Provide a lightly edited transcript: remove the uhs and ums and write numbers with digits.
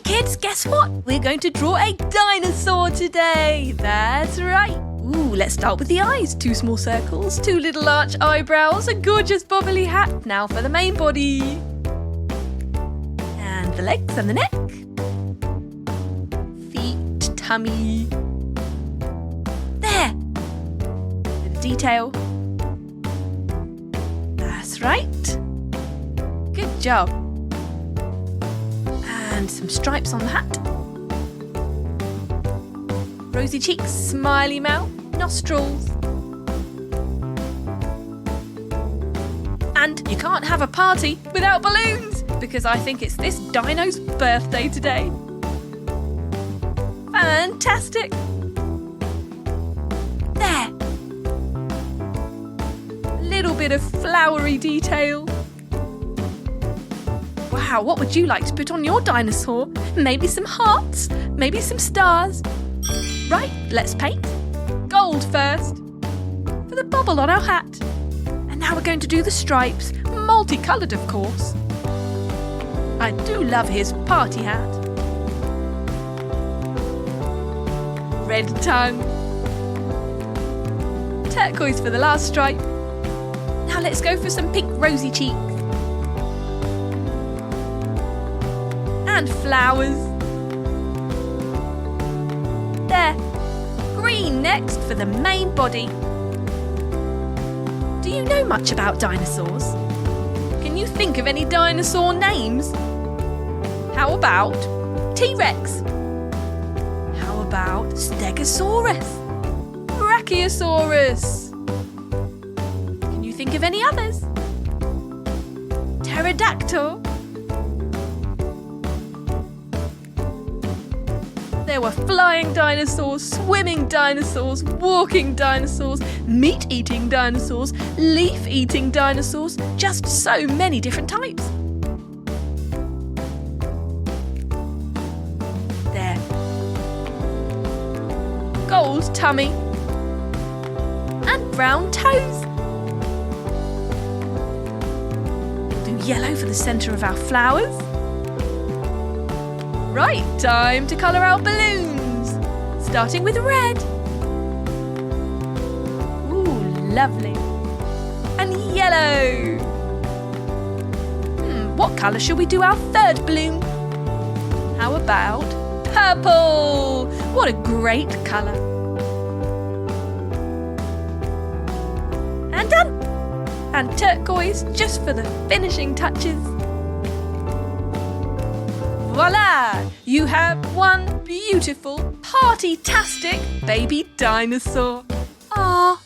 Kids, guess what? We're going to draw a dinosaur today. That's right. Ooh, let's start with the eyes. 2 small circles, 2 little arch eyebrows, a gorgeous bobbly hat. Now for the main body. And the legs and the neck. Feet, tummy. There. Bit of detail. That's right. Good job. And some stripes on the hat. Rosy cheeks, smiley mouth, nostrils. And you can't have a party without balloons, because I think it's this dino's birthday today. Fantastic! There! A little bit of flowery detail. Wow, what would you like to put on your dinosaur? Maybe some hearts, maybe some stars. Right, let's paint. Gold first, for the bobble on our hat. And now we're going to do the stripes, multicoloured of course. I do love his party hat. Red tongue. Turquoise for the last stripe. Now let's go for some pink rosy cheeks. And flowers. There. Green next for the main body. Do you know much about dinosaurs? Can you think of any dinosaur names? How about T-Rex? How about Stegosaurus? Brachiosaurus? Can you think of any others? Pterodactyl? There were flying dinosaurs, swimming dinosaurs, walking dinosaurs, meat-eating dinosaurs, leaf-eating dinosaurs, just so many different types. There. Gold tummy. And brown toes. We'll do yellow for the centre of our flowers. Right, time to colour our balloons, starting with red. Ooh, lovely. And yellow. What colour shall we do our third balloon? How about purple? What a great colour. And done. And turquoise just for the finishing touches. Voila! You have one beautiful, party-tastic baby dinosaur. Aww.